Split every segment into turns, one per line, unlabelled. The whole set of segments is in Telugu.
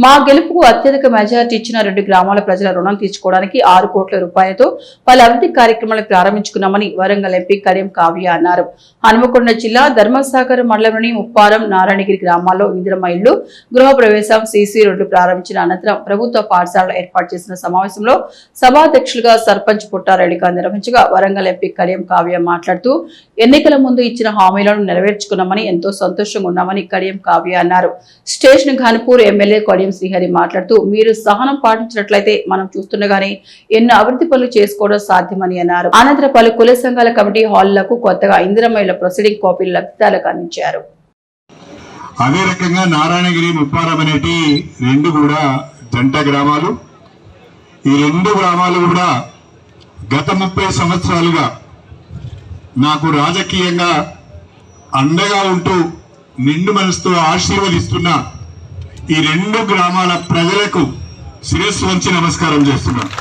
మా గెలుపుకు అత్యధిక మెజారిటీ ఇచ్చిన 2 గ్రామాల ప్రజల రుణం తీర్చుకోవడానికి 6 కోట్ల రూపాయలతో పలు అభివృద్ధి కార్యక్రమాలు ప్రారంభించుకున్నామని వరంగల్ ఎంపీ కడియం కావ్య అన్నారు. హనుమకొండ జిల్లా ధర్మసాగర్ మండలంలోని ముప్పారం, నారాయణగిరి గ్రామాల్లో ఇందిరమ్మ ఇళ్లు, గృహ ప్రవేశం, సీసీ రోడ్లు ప్రారంభించిన అనంతరం ప్రభుత్వ పాఠశాలలో ఏర్పాటు చేసిన సమావేశంలో సభాధ్యక్షులుగా సర్పంచ్ పుట్టారెడ్డిగా నిర్వహించగా వరంగల్ ఎంపీ కడియం కావ్య మాట్లాడుతూ ఎన్నికల ముందు ఇచ్చిన హామీలను నెరవేర్చుకున్నామని ఎంతో సంతోషంగా ఉన్నామని కడియం కావ్య అన్నారు. స్టేషన్ ఘనపూర్ ఎమ్మెల్యే కడియం శ్రీహరి మాట్లాడుతూ మీరు సహనం పాటించినట్లయితే మనం చూస్తుండగానే ఎన్నో అభివృద్ధి పనులు చేసుకోవడం సాధ్యమని అన్నారు. అనంతరం పలు కుల సంఘాల కమిటీ హాళ్లకు కొత్తగా ఇందిరమ్మ ఇళ్ల ప్రొసీడింగ్ కాపీలు లబ్ధిదారులకు అందించారు.
అదే రకంగా నారాయణగిరి, ముప్పారం అనేటి 2 కూడా జంట గ్రామాలు. ఈ 2 గ్రామాలు కూడా గత 30 సంవత్సరాలుగా నాకు రాజకీయంగా అండగా ఉంటూ నిండు మనసుతో ఆశీర్వదిస్తున్న ఈ 2 గ్రామాల ప్రజలకు శిరస్సు వంచి నమస్కారం చేస్తున్నాను.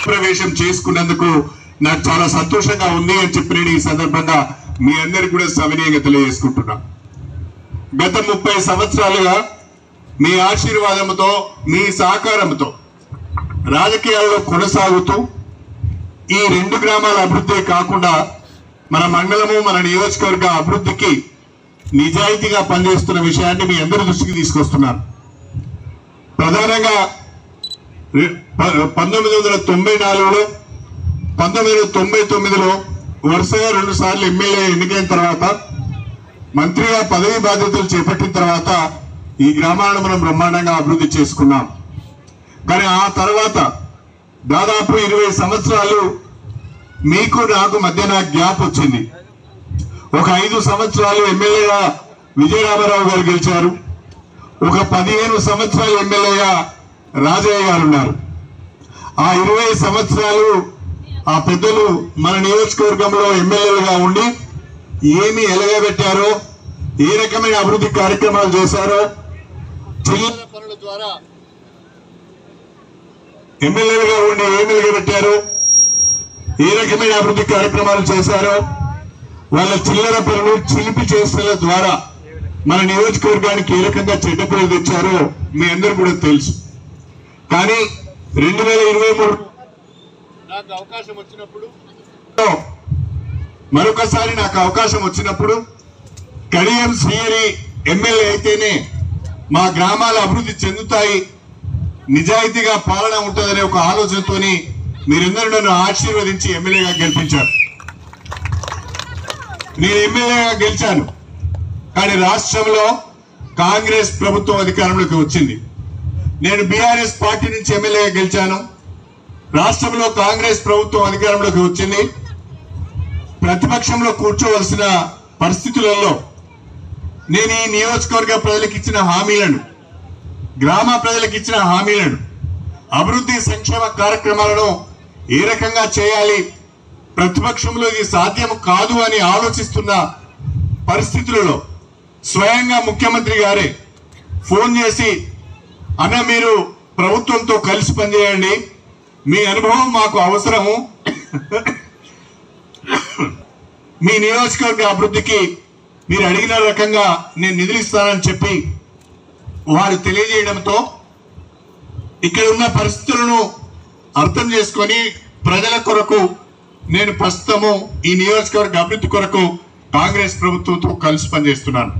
ప్రవేశం చేసుకున్నందుకు నాకు చాలా సంతోషంగా ఉంది అని చెప్పి నేను ఈ సందర్భంగా మీ అందరికీ కూడా సవినయంగా తెలియజేసుకుంటున్నా. గత 30 సంవత్సరాలుగా మీ ఆశీర్వాదంతో, మీ సహకారంతో రాజకీయాల్లో కొనసాగుతూ ఈ 2 గ్రామాల అభివృద్ధి కాకుండా మన మండలము, మన నియోజకవర్గ అభివృద్ధికి నిజాయితీగా పనిచేస్తున్న విషయాన్ని మీ అందరి దృష్టికి తీసుకొస్తున్నాను. ప్రధానంగా 1994లో, 1999లో వరుసగా 2 సార్లు ఎమ్మెల్యే ఎన్నికైన తర్వాత, మంత్రిగా పదవి బాధ్యతలు చేపట్టిన తర్వాత ఈ గ్రామాలను మనం బ్రహ్మాండంగా అభివృద్ధి చేసుకున్నాం. కానీ ఆ తర్వాత దాదాపు 20 సంవత్సరాలు మీకు నాకు మధ్యన గ్యాప్ వచ్చింది. ఒక 5 సంవత్సరాలు ఎమ్మెల్యేగా విజయరామారావు గారు గెలిచారు. ఒక 15 సంవత్సరాలు ఎమ్మెల్యేగా రాజయ్య గారు ఉన్నారు. ఆ 20 సంవత్సరాలు ఆ పెద్దలు మన నియోజకవర్గంలో ఎమ్మెల్యేలుగా ఉండి ఏమి ఎలగబెట్టారో, ఏ రకమైన అభివృద్ధి కార్యక్రమాలు చేశారో, చిల్లర పనుల ద్వారా ఎమ్మెల్యేలుగా ఉండి ఏమి ఎలగబెట్టారో, ఏ రకమైన అభివృద్ధి కార్యక్రమాలు చేశారో, వాళ్ళ చిల్లర పనులు, చిలిపి చేష్టల ద్వారా మన నియోజకవర్గానికి ఏ రకంగా చెడ్డ పేరు తెచ్చారో మీ అందరూ కూడా తెలుసు. కానీ 2023 నాకు అవకాశం వచ్చినప్పుడు, మరొకసారి నాకు అవకాశం వచ్చినప్పుడు కడియం శ్రీహరి ఎమ్మెల్యే అయితేనే మా గ్రామాల అభివృద్ధి చెందుతాయి, నిజాయితీగా పాలన ఉంటుందనే ఒక ఆలోచనతోని మీరందరూ నన్ను ఆశీర్వదించి ఎమ్మెల్యేగా గెలిపించారు. నేను ఎమ్మెల్యేగా గెలిచాను. కానీ రాష్ట్రంలో కాంగ్రెస్ ప్రభుత్వం అధికారంలోకి వచ్చింది. నేను బీఆర్ఎస్ పార్టీ నుంచి ఎమ్మెల్యేగా గెలిచాను. రాష్ట్రంలో కాంగ్రెస్ ప్రభుత్వం అధికారంలోకి వచ్చింది. ప్రతిపక్షంలో కూర్చోవలసిన పరిస్థితులలో నేను ఈ నియోజకవర్గ ప్రజలకు ఇచ్చిన హామీలను, గ్రామ ప్రజలకు ఇచ్చిన హామీలను, అభివృద్ధి సంక్షేమ కార్యక్రమాలను ఏ రకంగా చేయాలి, ప్రతిపక్షంలో ఇది సాధ్యం కాదు అని ఆలోచిస్తున్న పరిస్థితులలో స్వయంగా ముఖ్యమంత్రి గారే ఫోన్ చేసి, అన్న మీరు ప్రభుత్వంతో కలిసి పనిచేయండి, మీ అనుభవం మాకు అవసరము, మీ నియోజకవర్గ అభివృద్ధికి మీరు అడిగిన రకంగా నేను నిధులు ఇస్తానని చెప్పి వారు తెలియజేయడంతో ఇక్కడ ఉన్న పరిస్థితులను అర్థం చేసుకొని ప్రజల కొరకు నేను ప్రస్తుతము ఈ నియోజకవర్గ అభివృద్ధి కొరకు కాంగ్రెస్ ప్రభుత్వంతో కలిసి పనిచేస్తున్నాను.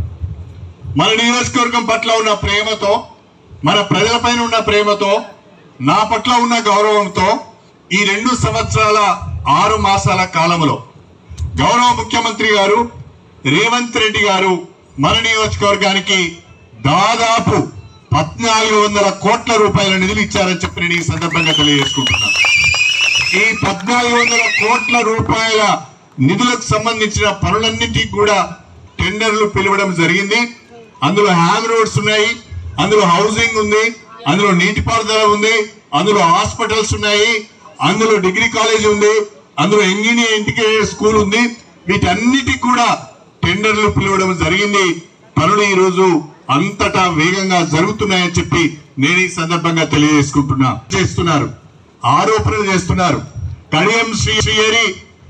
మన నియోజకవర్గం పట్ల ఉన్న ప్రేమతో, మన ప్రజలపైన ఉన్న ప్రేమతో, నా పట్ల ఉన్న గౌరవంతో ఈ 2 సంవత్సరాల 6 మాసాల కాలంలో గౌరవ ముఖ్యమంత్రి గారు రేవంత్ రెడ్డి గారు మన నియోజకవర్గానికి దాదాపు 1400 కోట్ల రూపాయల నిధులు ఇచ్చారని చెప్పి నేను ఈ సందర్భంగా తెలియజేసుకుంటున్నాను. ఈ 1400 కోట్ల రూపాయల నిధులకు సంబంధించిన పనులన్నిటికీ కూడా టెండర్లు పిలవడం జరిగింది. అందులో హ్యామ్ రోడ్స్ ఉన్నాయి, అందులో హౌసింగ్ ఉంది, అందులో నీటిపారుదల ఉంది, అందులో హాస్పిటల్స్ ఉన్నాయి, అందులో డిగ్రీ కాలేజ్ ఉంది, అందులో ఇంటిగ్రేటెడ్ స్కూల్ ఉంది. వీటన్నిటికీ కూడా టెండర్లు పిలవడం జరిగింది. పనులు ఈ రోజు అంతటా వేగంగా జరుగుతున్నాయని చెప్పి నేను ఈ సందర్భంగా చేస్తున్నారు, ఆరోపణలు చేస్తున్నారు. కడియం శ్రీహరి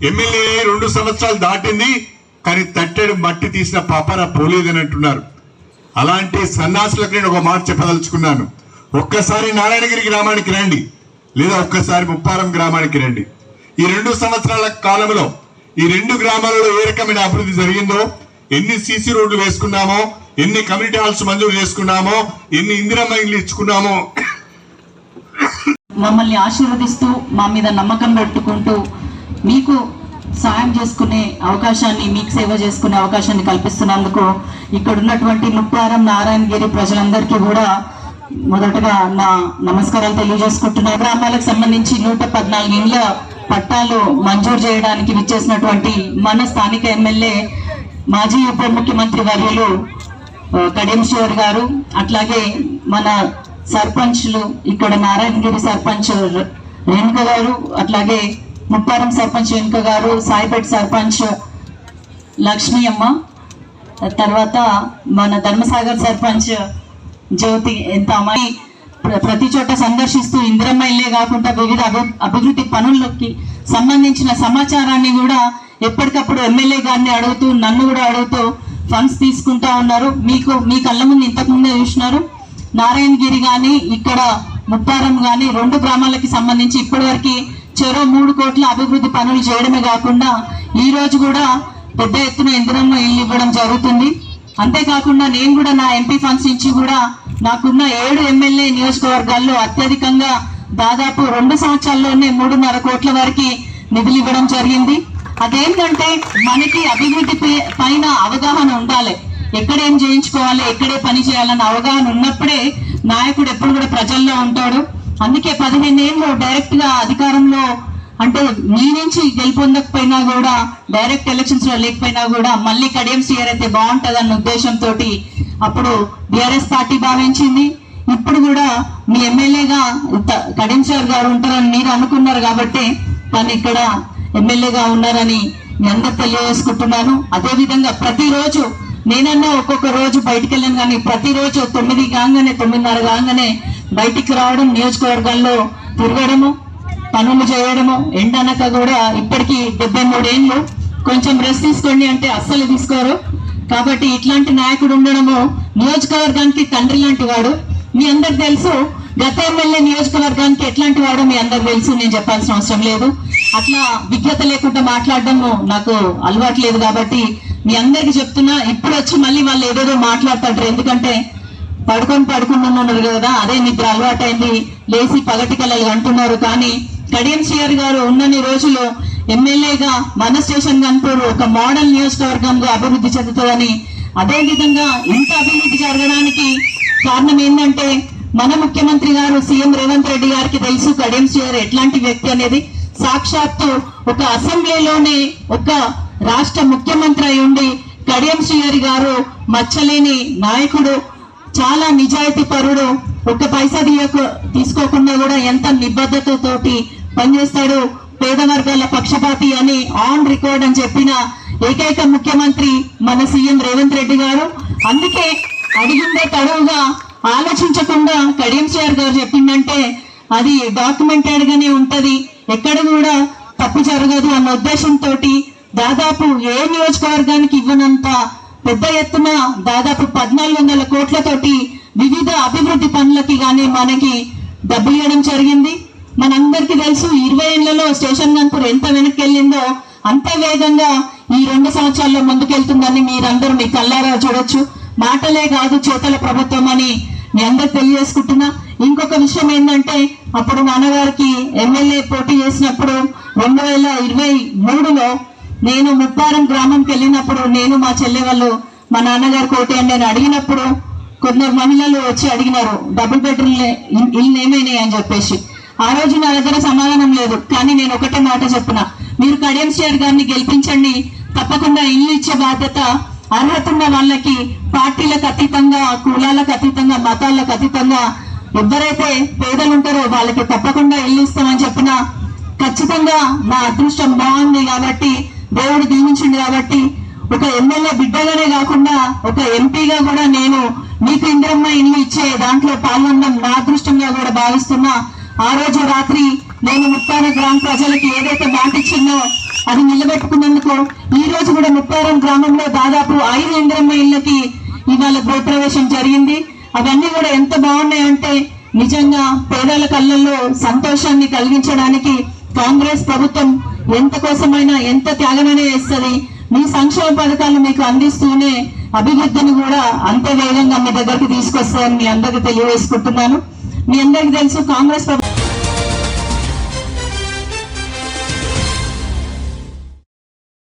ఎమ్మెల్యే 2 సంవత్సరాలు దాటింది, కానీ తట్టెడు మట్టి తీసిన పాపాన పోలేదని అంటున్నారు. అలాంటి సన్నాసులకు నేను ఒక మాట చెప్పదలుచుకున్నాను. ఒక్కసారి నారాయణగిరి గ్రామానికి రండి, లేదా ఒక్కసారి ముప్పారం గ్రామానికి రండి. ఈ 2 సంవత్సరాల కాలంలో ఈ 2 గ్రామాలలో ఏ రకమైన అభివృద్ధి జరిగిందో, ఎన్ని సీసీ రోడ్లు వేసుకున్నామో, ఎన్ని కమ్యూనిటీ హాల్స్ మంజూరు చేసుకున్నామో, ఎన్ని ఇందిరమ్మ ఇల్లు ఇచ్చుకున్నామో,
మమ్మల్ని ఆశీర్వదిస్తూ మా మీద నమ్మకం పెట్టుకుంటూ మీకు సాయం చేసుకునే అవకాశాన్ని, మీకు సేవ చేసుకునే అవకాశాన్ని కల్పిస్తున్నందుకు ఇక్కడ ఉన్నటువంటి ముప్పారం నారాయణగిరి ప్రజలందరికీ కూడా మొదటగా నా నమస్కారాలు తెలియజేసుకుంటున్నా. గ్రామాలకు సంబంధించి 114 ఇండ్ల పట్టాలు మంజూరు చేయడానికి విచ్చేసినటువంటి మన స్థానిక ఎమ్మెల్యే మాజీ ఉప ముఖ్యమంత్రి వర్యులు కడియం శ్రీహరి గారు, అట్లాగే మన సర్పంచ్లు ఇక్కడ నారాయణగిరి సర్పంచ్ రేణుక గారు, అట్లాగే ముప్పారం సర్పంచ్ రేణుక గారు, సాయిపేట సర్పంచ్ లక్ష్మీ అమ్మ, తర్వాత మన ధర్మసాగర్ సర్పంచ్ జ్యోతి, ఎంత అమ్మాయి ప్రతి చోట సందర్శిస్తూ ఇందిరమ్మ ఇల్లే కాకుండా వివిధ అభివృద్ధి పనులకి సంబంధించిన సమాచారాన్ని కూడా ఎప్పటికప్పుడు ఎమ్మెల్యే గారిని అడుగుతూ, నన్ను కూడా అడుగుతూ ఫండ్స్ తీసుకుంటా ఉన్నారు. మీ కళ్ళ ముందు ఇంతకుముందే చూసినారు. నారాయణగిరి కానీ ఇక్కడ ముప్పారం కానీ 2 గ్రామాలకి సంబంధించి ఇప్పటివరకు చెరో 3 కోట్ల అభివృద్ధి పనులు చేయడమే కాకుండా ఈ రోజు కూడా పెద్ద ఎత్తున ఇందిరమ్మ ఇల్లు ఇవ్వడం జరుగుతుంది. అంతేకాకుండా నేను కూడా నా ఎంపీ ఫండ్స్ నుంచి కూడా నాకున్న 7 ఎమ్మెల్యే నియోజకవర్గాల్లో అత్యధికంగా దాదాపు 2 సంవత్సరాల్లోనే 3.5 కోట్ల వరకు నిధులు ఇవ్వడం జరిగింది. అదేంటంటే మనకి అభివృద్ధి పైన అవగాహన ఉండాలి. ఎక్కడేం చేయించుకోవాలి, ఎక్కడే పని చేయాలన్న అవగాహన ఉన్నప్పుడే నాయకుడు ఎప్పుడు కూడా ప్రజల్లో ఉంటాడు. అందుకే 15 ఏళ్ళు డైరెక్ట్ గా అధికారంలో, అంటే మీ నుంచి గెలుపొందకపోయినా కూడా, డైరెక్ట్ ఎలక్షన్స్ లో లేకపోయినా కూడా మళ్ళీ కడియం శ్రీహరి అయితే బాగుంటదన్న ఉద్దేశంతో అప్పుడు బీఆర్ఎస్ పార్టీ భావించింది. ఇప్పుడు కూడా మీ ఎమ్మెల్యేగా కడియం శ్రీహరి గారు ఉంటారని మీరు అనుకున్నారు కాబట్టి తను ఇక్కడ ఎమ్మెల్యేగా ఉన్నారని మీ అందరు తెలియజేసుకుంటున్నాను. అదే విధంగా ప్రతిరోజు నేనన్నా ఒక్కొక్క రోజు బయటికి వెళ్ళాను, కానీ ప్రతిరోజు 9 కాగానే 9:30 కాగానే బయటికి రావడం, నియోజకవర్గాల్లో తిరగడము, పనులు చేయడము. ఎండనక కూడా ఇప్పటికీ 73 ఏళ్ళు, కొంచెం రెస్ట్ తీసుకోండి అంటే అస్సలు తీసుకోరు. కాబట్టి ఇట్లాంటి నాయకుడు ఉండడము నియోజకవర్గానికి తండ్రి లాంటి వాడు. మీ అందరికి తెలుసు, గత ఎమ్మెల్యే నియోజకవర్గానికి ఎట్లాంటి వాడో మీ అందరికి తెలుసు, నేను చెప్పాల్సిన అవసరం లేదు. అట్లా విజ్ఞత లేకుండా మాట్లాడడము నాకు అలవాటు లేదు కాబట్టి మీ అందరికి చెప్తున్నా. ఇప్పుడు వచ్చి మళ్ళీ వాళ్ళు ఏదేదో మాట్లాడతారు, ఎందుకంటే పడుకొని ఉన్నారు కదా, అదే నిద్ర అలవాటైంది, లేచి పగటి కళలు అంటున్నారు. కానీ కడియం శ్రీహరి గారు ఉన్నన్ని రోజులు ఎమ్మెల్యేగా మన స్టేషన్ గన్పూర్ ఒక మోడల్ నియోజకవర్గంగా అభివృద్ధి చెందుతుందని, అదే విధంగా ఇంత అభివృద్ధి జరగడానికి కారణం ఏంటంటే మన ముఖ్యమంత్రి గారు సీఎం రేవంత్ రెడ్డి గారికి తెలుసు కడియం శ్రీహరి ఎట్లాంటి వ్యక్తి అనేది. సాక్షాత్తు ఒక అసెంబ్లీలోనే ఒక రాష్ట్ర ముఖ్యమంత్రి అయి ఉండి కడియం శ్రీహరి గారు మచ్చలేని నాయకుడు, చాలా నిజాయితీ పరుడు, ఒక్క పైసా తీసుకోకుండా కూడా ఎంత నిబద్ధతతోటి పనిచేస్తాడు, పేద వర్గాల పక్షపాతి అని ఆన్ రికార్డ్ అని చెప్పిన ఏకైక ముఖ్యమంత్రి మన సీఎం రేవంత్ రెడ్డి గారు. అందుకే అడిగిందే తడువుగా ఆలోచించకుండా కడియం శ్రీహరి గారు చెప్పిందంటే అది డాక్యుమెంటెడ్ గానే ఉంటది, ఎక్కడ కూడా తప్పు జరగదు అన్న ఉద్దేశంతో దాదాపు ఏ నియోజకవర్గానికి ఇవ్వనంత పెద్ద ఎత్తున దాదాపు 1400 కోట్లతోటి వివిధ అభివృద్ధి పనులకి గానీ మనకి డబ్బులు ఇవ్వడం జరిగింది. మనందరికీ తెలుసు 20 ఏళ్లలో స్టేషన్ గన్పూర్ ఎంత వెనక్కి వెళ్ళిందో అంతే వేగంగా ఈ 2 సంవత్సరాల్లో ముందుకెళ్తుందని మీరందరూ మీ కళ్ళారా చూడొచ్చు. మాటలే కాదు, చేతల ప్రభుత్వం అని మీ అందరు తెలియజేసుకుంటున్నా. ఇంకొక విషయం ఏంటంటే, అప్పుడు నాన్నగారికి ఎమ్మెల్యే పోటీ చేసినప్పుడు 2023లో నేను ముప్పారం గ్రామంకి వెళ్ళినప్పుడు, నేను మా చెల్లె వాళ్ళు మా నాన్నగారు కోటి అని నేను అడిగినప్పుడు కొందరు మహిళలు వచ్చి అడిగినారు డబుల్ బెడ్రూమ్ ఇల్లు ఏమైనాయి అని చెప్పేసి. ఆ రోజు నా దగ్గర సమాధానం లేదు, కానీ నేను ఒకటే మాట చెప్పిన, మీరు కడియం శ్రీహరి గారిని గెలిపించండి, తప్పకుండా ఇల్లు ఇచ్చే బాధ్యత అర్హత ఉన్న వాళ్ళకి, పార్టీలకు అతీతంగా, కులాలకు అతీతంగా, మతాలకు అతీతంగా ఎవరైతే పేదలు ఉంటారో వాళ్ళకి తప్పకుండా ఇల్లు ఇస్తామని చెప్పిన. ఖచ్చితంగా నా అదృష్టం బాగుంది కాబట్టి, దేవుడు దీవించింది కాబట్టి, ఒక ఎమ్మెల్యే బిడ్డగానే కాకుండా ఒక ఎంపీగా కూడా నేను మీకు ఇందిరమ్మ ఇల్లు ఇచ్చే దాంట్లో పాల్గొనడం నా అదృష్టంగా కూడా భావిస్తున్నా. ఆ రోజు రాత్రి నేను ముప్పారం గ్రామ ప్రజలకి ఏదైతే మాట ఇచ్చిందో అది నిలబెట్టుకున్నందుకు ఈ రోజు కూడా ముప్పారం గ్రామంలో దాదాపు 5 ఇందిరమ్మ ఇళ్ళకి ఇవాళ గృహప్రవేశం జరిగింది. అవన్నీ కూడా ఎంత బాగున్నాయంటే నిజంగా పేదల కళ్ళల్లో సంతోషాన్ని కలిగించడానికి కాంగ్రెస్ ప్రభుత్వం ఎంత కోసమైనా ఎంత త్యాగమైనా చేస్తుంది. మీ సంక్షేమ పథకాలు మీకు అందిస్తూనే అభివృద్ధిని కూడా అంతే వేగంగా మీ దగ్గరికి తీసుకొస్తాయని మీ అందరికీ తెలియజేసుకుంటున్నాను. మీ అందరికీ తెలుసు కాంగ్రెస్ ప్రభుత్వం